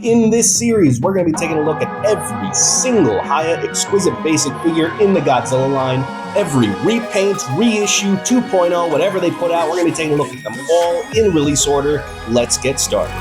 In this series, we're going to be taking a look at every single Hiya Exquisite basic figure in the Godzilla line. Every repaint, reissue, 2.0, whatever they put out, we're going to be taking a look at them all in release order. Let's get started.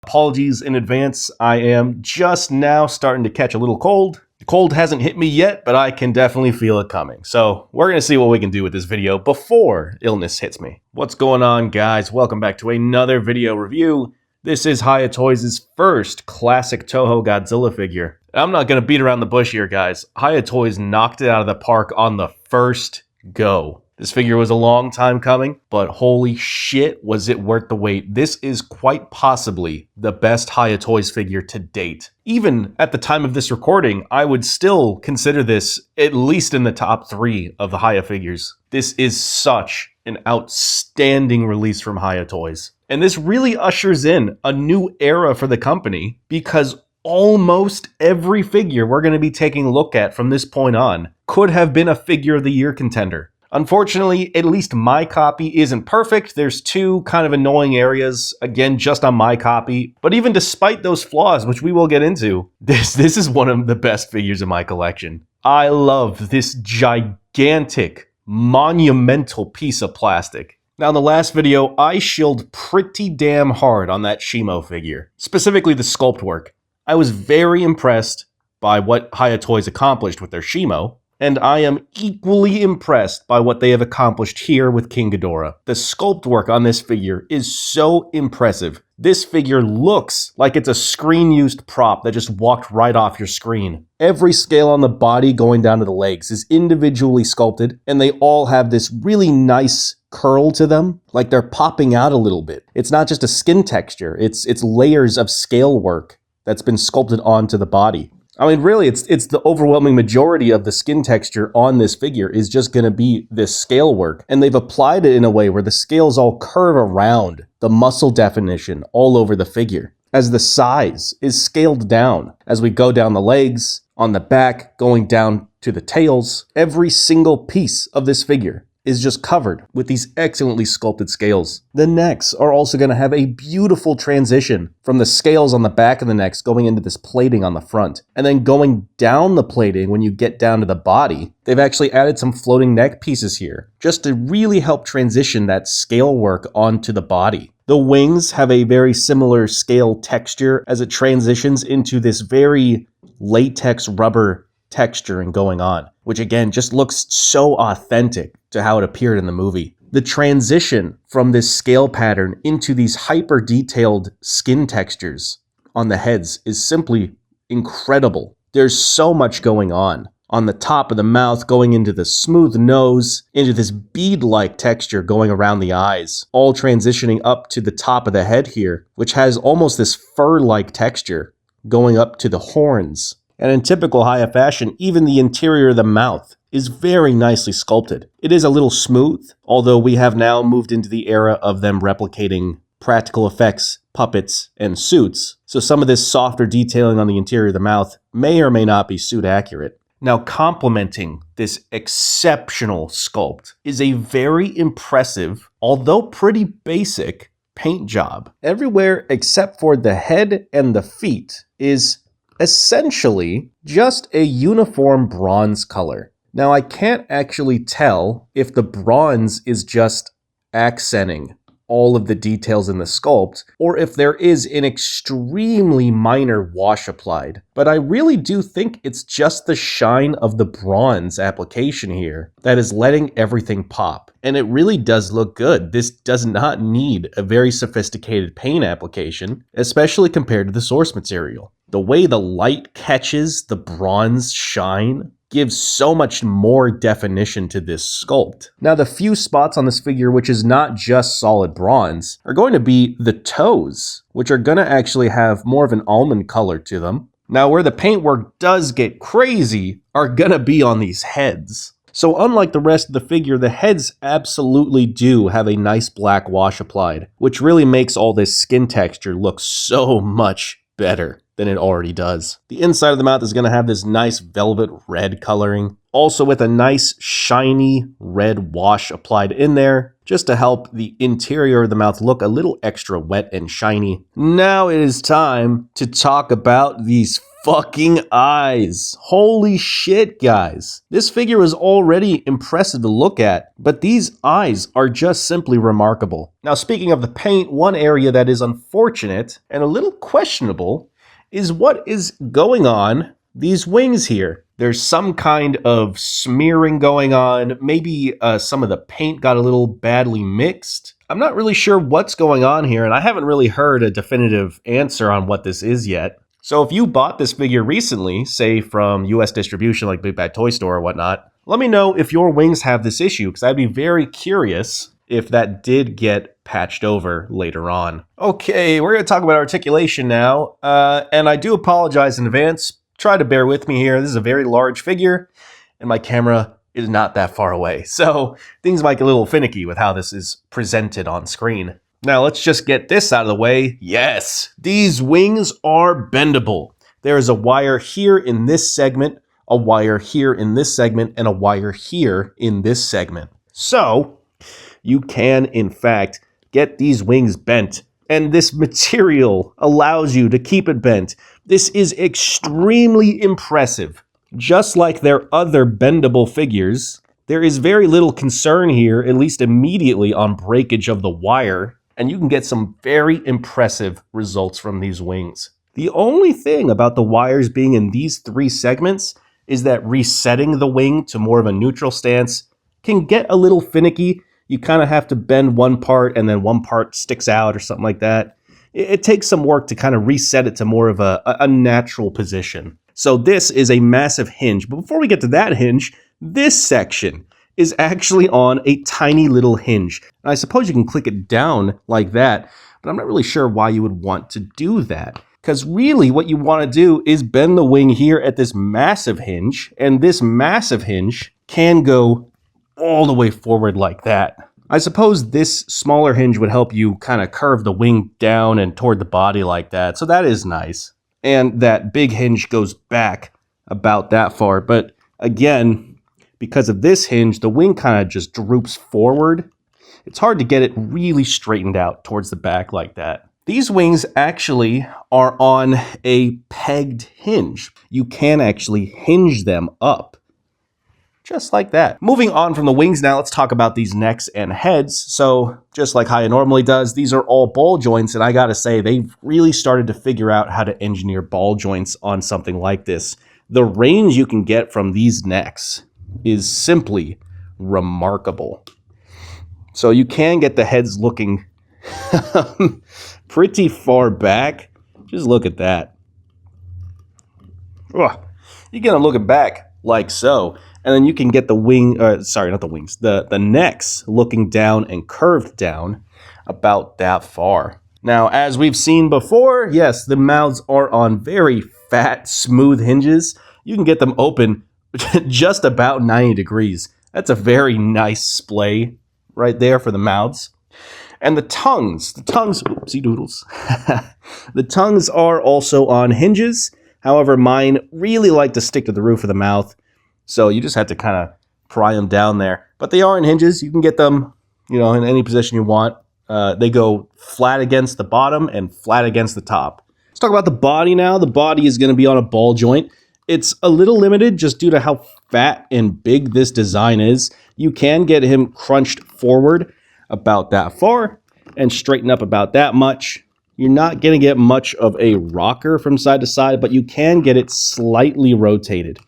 Apologies in advance, I am just now starting to catch a little cold. The cold hasn't hit me yet, but I can definitely feel it coming. So we're going to see what we can do with this video before illness hits me. What's going on, guys? Welcome back to another video review. This is Hiya Toys' first classic Toho Godzilla figure. I'm not going to beat around the bush here, guys. Hiya Toys knocked it out of the park on the first go. This figure was a long time coming, but holy shit, was it worth the wait. This is quite possibly the best Hiya Toys figure to date. Even at the time of this recording, I would still consider this at least in the top 3 of the Hiya figures. This is such an outstanding release from Hiya Toys. And this really ushers in a new era for the company because almost every figure we're going to be taking a look at from this point on could have been a Figure of the Year contender. Unfortunately, at least my copy isn't perfect. There's 2 kind of annoying areas, again, just on my copy. But even despite those flaws, which we will get into, this is one of the best figures in my collection. I love this gigantic, monumental piece of plastic. Now, in the last video, I shilled pretty damn hard on that Shimo figure, specifically the sculpt work. I was very impressed by what Hiya Toys accomplished with their Shimo, and I am equally impressed by what they have accomplished here with King Ghidorah. The sculpt work on this figure is so impressive. This figure looks like it's a screen-used prop that just walked right off your screen. Every scale on the body going down to the legs is individually sculpted, and they all have this really nice curl to them, like they're popping out a little bit. It's not just a skin texture, it's layers of scale work that's been sculpted onto the body. I mean, really, it's the overwhelming majority of the skin texture on this figure is just going to be this scale work. And they've applied it in a way where the scales all curve around the muscle definition all over the figure, as the size is scaled down. As we go down the legs, on the back, going down to the tails, every single piece of this figure is just covered with these excellently sculpted scales. The necks are also going to have a beautiful transition from the scales on the back of the necks going into this plating on the front. And then going down the plating when you get down to the body, they've actually added some floating neck pieces here just to really help transition that scale work onto the body. The wings have a very similar scale texture as it transitions into this very latex rubber texturing going on, which again just looks so authentic to how it appeared in the movie. The transition from this scale pattern into these hyper detailed skin textures on the heads is simply incredible. There's so much going on the top of the mouth, going into the smooth nose, into this bead-like texture going around the eyes, all transitioning up to the top of the head here, which has almost this fur-like texture going up to the horns. And in typical Hiya fashion, even the interior of the mouth is very nicely sculpted. It is a little smooth, although we have now moved into the era of them replicating practical effects, puppets, and suits. So some of this softer detailing on the interior of the mouth may or may not be suit accurate. Now, complementing this exceptional sculpt is a very impressive, although pretty basic, paint job. Everywhere except for the head and the feet is essentially just a uniform bronze color. Now, I can't actually tell if the bronze is just accenting all of the details in the sculpt, or if there is an extremely minor wash applied. But I really do think it's just the shine of the bronze application here that is letting everything pop. And it really does look good. This does not need a very sophisticated paint application, especially compared to the source material. The way the light catches the bronze shine gives so much more definition to this sculpt. Now, the few spots on this figure which is not just solid bronze are going to be the toes, which are going to actually have more of an almond color to them. Now, where the paintwork does get crazy are going to be on these heads. So unlike the rest of the figure, the heads absolutely do have a nice black wash applied, which really makes all this skin texture look so much better. than it already does. The inside of the mouth is going to have this nice velvet red coloring, also with a nice shiny red wash applied in there, just to help the interior of the mouth look a little extra wet and shiny. Now it is time to talk about these fucking eyes. Holy shit, guys. This figure was already impressive to look at, but these eyes are just simply remarkable. Now, speaking of the paint, one area that is unfortunate and a little questionable is what is going on these wings here. There's some kind of smearing going on. Maybe some of the paint got a little badly mixed. I'm not really sure what's going on here, and I haven't really heard a definitive answer on what this is yet. So if you bought this figure recently, say from US distribution like Big Bad Toy Store or whatnot, let me know if your wings have this issue, because I'd be very curious if that did get patched over later on. Okay, we're going to talk about articulation now, and I do apologize in advance. Try to bear with me here. This is a very large figure, and my camera is not that far away, so things might get a little finicky with how this is presented on screen. Now let's just get this out of the way. Yes, these wings are bendable. There is a wire here in this segment, a wire here in this segment, and a wire here in this segment. So you can, in fact, get these wings bent, and this material allows you to keep it bent. This is extremely impressive. Just like their other bendable figures, there is very little concern here, at least immediately, on breakage of the wire, and you can get some very impressive results from these wings. The only thing about the wires being in these three segments is that resetting the wing to more of a neutral stance can get a little finicky. You kind of have to bend one part and then one part sticks out or something like that. It takes some work to kind of reset it to more of a natural position. So this is a massive hinge. But before we get to that hinge, this section is actually on a tiny little hinge. And I suppose you can click it down like that, but I'm not really sure why you would want to do that. Because really what you want to do is bend the wing here at this massive hinge, and this massive hinge can go all the way forward like that. I suppose this smaller hinge would help you kind of curve the wing down and toward the body like that, so that is nice. And that big hinge goes back about that far, but again, because of this hinge, the wing kind of just droops forward. It's hard to get it really straightened out towards the back like that. These wings actually are on a pegged hinge. You can actually hinge them up, just like that. Moving on from the wings now, let's talk about these necks and heads. So just like Hiya normally does, these are all ball joints, and I gotta say, they've really started to figure out how to engineer ball joints on something like this. The range you can get from these necks is simply remarkable. So you can get the heads looking pretty far back. Just look at that. Ugh. You get them looking back like so, and then you can get the wing, sorry, not the wings, the necks looking down and curved down about that far. Now, as we've seen before, yes, the mouths are on very fat, smooth hinges. You can get them open just about 90 degrees. That's a very nice splay right there for the mouths. And the tongues, oopsie doodles. The tongues are also on hinges. However, mine really like to stick to the roof of the mouth. So you just have to kind of pry them down there. But they are on hinges. You can get them, in any position you want. They go flat against the bottom and flat against the top. Let's talk about the body now. The body is going to be on a ball joint. It's a little limited just due to how fat and big this design is. You can get him crunched forward about that far and straighten up about that much. You're not going to get much of a rocker from side to side, but you can get it slightly rotated.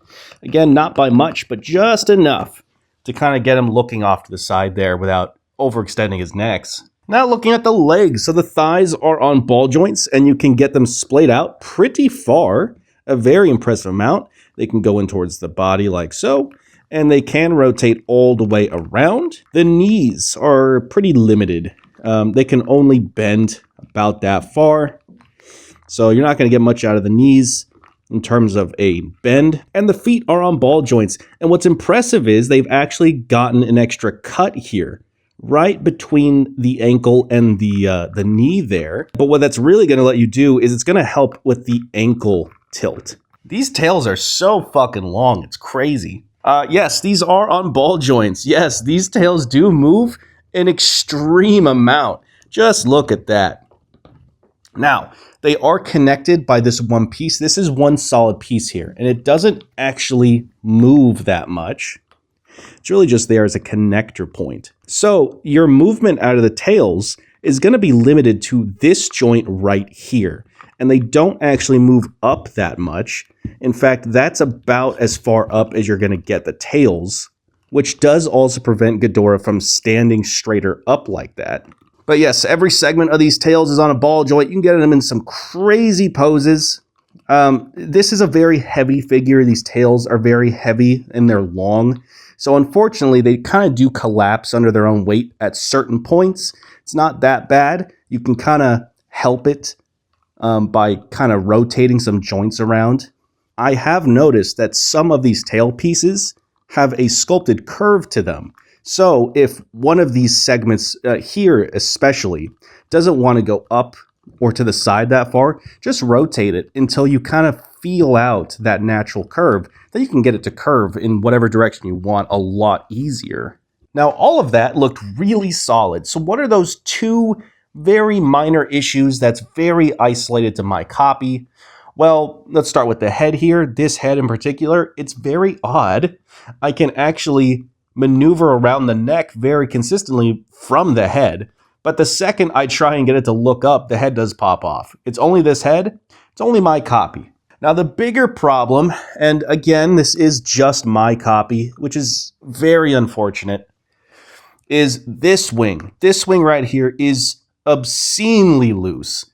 Again, not by much, but just enough to kind of get him looking off to the side there without overextending his necks. Now looking at the legs. So the thighs are on ball joints, and you can get them splayed out pretty far. A very impressive amount. They can go in towards the body like so, and they can rotate all the way around. The knees are pretty limited. They can only bend about that far, so you're not going to get much out of the knees in terms of a bend. And the feet are on ball joints, and what's impressive is they've actually gotten an extra cut here right between the ankle and the knee there. But what that's really going to let you do is it's going to help with the ankle tilt. These tails are so fucking long, it's crazy. Yes, these are on ball joints. Yes, these tails do move an extreme amount. Just look at that. Now, they are connected by this one piece. This is one solid piece here, and it doesn't actually move that much. It's really just there as a connector point. So your movement out of the tails is going to be limited to this joint right here. And they don't actually move up that much. In fact, that's about as far up as you're going to get the tails, which does also prevent Ghidorah from standing straighter up like that. But yes, every segment of these tails is on a ball joint. You can get them in some crazy poses. This is a very heavy figure. These tails are very heavy and they're long. So unfortunately, they kind of do collapse under their own weight at certain points. It's not that bad. You can kind of help it by kind of rotating some joints around. I have noticed that some of these tail pieces have a sculpted curve to them. So if one of these segments here especially doesn't want to go up or to the side that far, just rotate it until you kind of feel out that natural curve. Then you can get it to curve in whatever direction you want a lot easier. Now, all of that looked really solid. So what are those two very minor issues that's very isolated to my copy? Well, let's start with the head here. This head in particular, it's very odd. I can actually maneuver around the neck very consistently from the head, but the second I try and get it to look up, the head does pop off. It's only this head. It's only my copy. Now, the bigger problem, and again, this is just my copy, which is very unfortunate, is this wing. This wing right here is obscenely loose.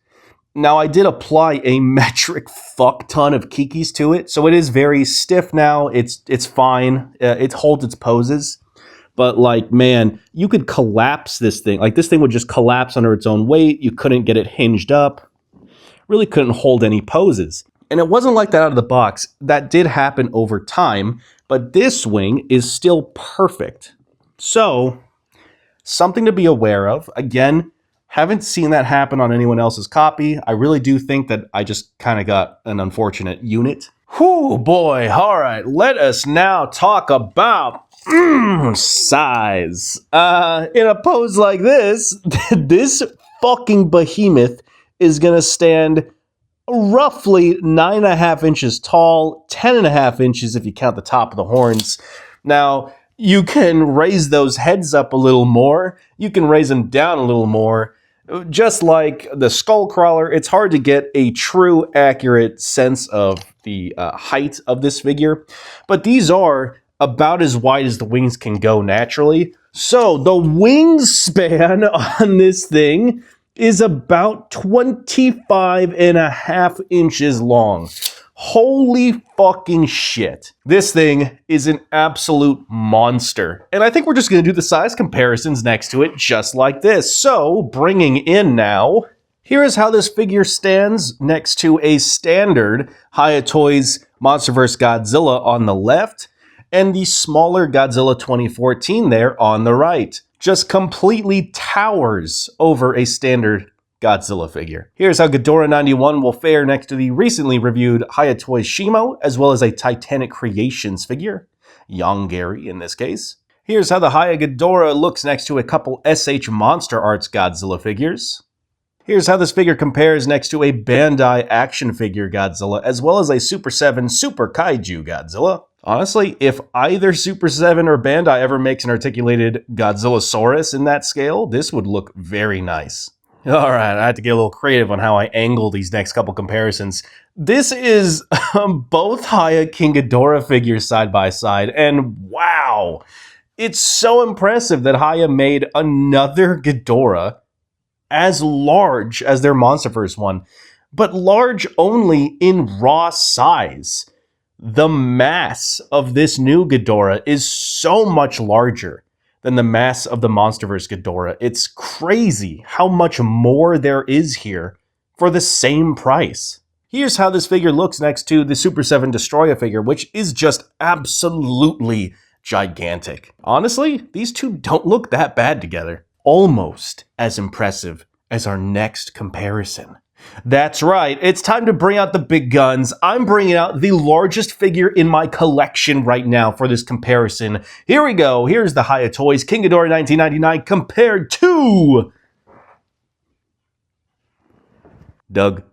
Now, I did apply a metric fuck ton of kikis to it, so it is very stiff now. It's fine. It holds its poses. But, like, man, you could collapse this thing. Like, this thing would just collapse under its own weight. You couldn't get it hinged up. Really couldn't hold any poses. And it wasn't like that out of the box. That did happen over time, but this wing is still perfect. So, something to be aware of. Again, haven't seen that happen on anyone else's copy. I really do think that I just kind of got an unfortunate unit. Whew, boy. All right, let us now talk about size. In a pose like this, this fucking behemoth is going to stand roughly 9.5 inches tall, 10.5 inches if you count the top of the horns. Now, you can raise those heads up a little more. You can raise them down a little more. Just like the skull crawler, it's hard to get a true, accurate sense of the height of this figure. But these are about as wide as the wings can go naturally. So the wingspan on this thing is about 25.5 inches long. Holy fucking shit. This thing is an absolute monster. And I think we're just going to do the size comparisons next to it just like this. So, bringing in now, here is how this figure stands next to a standard Hiya Toys MonsterVerse Godzilla on the left and the smaller Godzilla 2014 there on the right. Just completely towers over a standard Godzilla figure. Here's how Ghidorah 91 will fare next to the recently reviewed Hiya Toys Shimo, as well as a Titanic Creations figure, Young Gary in this case. Here's how the Hiya Ghidorah looks next to a couple SH Monster Arts Godzilla figures. Here's how this figure compares next to a Bandai action figure Godzilla, as well as a Super 7 Super Kaiju Godzilla. Honestly, if either Super 7 or Bandai ever makes an articulated Godzillasaurus in that scale, this would look very nice. All right, I had to get a little creative on how I angle these next couple comparisons. This is both Hiya King Ghidorah figures side by side, and wow, it's so impressive that Hiya made another Ghidorah as large as their MonsterVerse one, but large only in raw size. The mass of this new Ghidorah is so much larger than the mass of the MonsterVerse Ghidorah. It's crazy how much more there is here for the same price. Here's how this figure looks next to the Super 7 Destroyer figure, which is just absolutely gigantic. Honestly, these two don't look that bad together. Almost as impressive as our next comparison. That's right, it's time to bring out the big guns. I'm bringing out the largest figure in my collection right now for this comparison. Here we go, here's the Hiya Toys King Ghidorah 1999 compared to... Doug.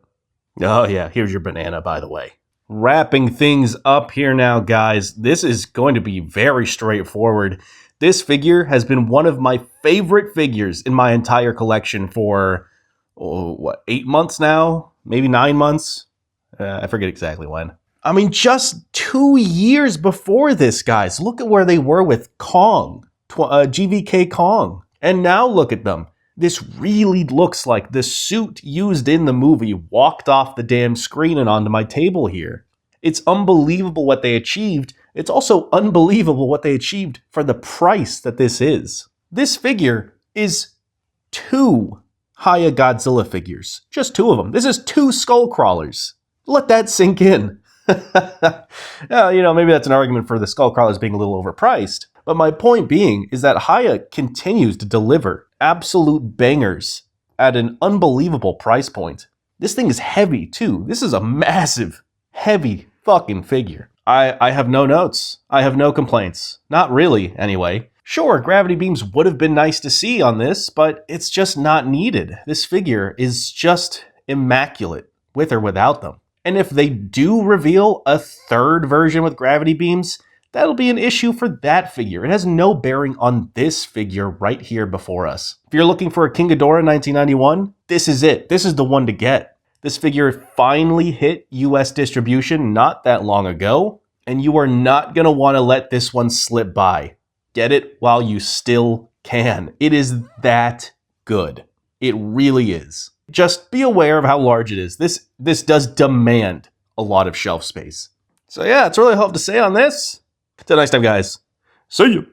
Oh yeah, here's your banana, by the way. Wrapping things up here now, guys. This is going to be very straightforward. This figure has been one of my favorite figures in my entire collection for, 8 months now? Maybe 9 months? I forget exactly when. I mean, just 2 years before this, guys. Look at where they were with Kong, GVK Kong. And now look at them. This really looks like the suit used in the movie walked off the damn screen and onto my table here. It's unbelievable what they achieved. It's also unbelievable what they achieved for the price that this is. This figure is 2 Hiya Godzilla figures. Just 2 of them. This is 2 skull crawlers. Let that sink in. Maybe that's an argument for the skull crawlers being a little overpriced. But my point being is that Hiya continues to deliver absolute bangers at an unbelievable price point. This thing is heavy too. This is a massive, heavy fucking figure. I have no notes. I have no complaints. Not really, anyway. Sure, gravity beams would have been nice to see on this, but it's just not needed. This figure is just immaculate, with or without them. And if they do reveal a 3rd version with gravity beams, that'll be an issue for that figure. It has no bearing on this figure right here before us. If you're looking for a King Ghidorah 1991, this is it. This is the one to get. This figure finally hit US distribution not that long ago, and you are not going to want to let this one slip by. Get it while you still can. It is that good. It really is. Just be aware of how large it is. This does demand a lot of shelf space. So yeah, that's really all I have to say on this. Till next time, guys. See you.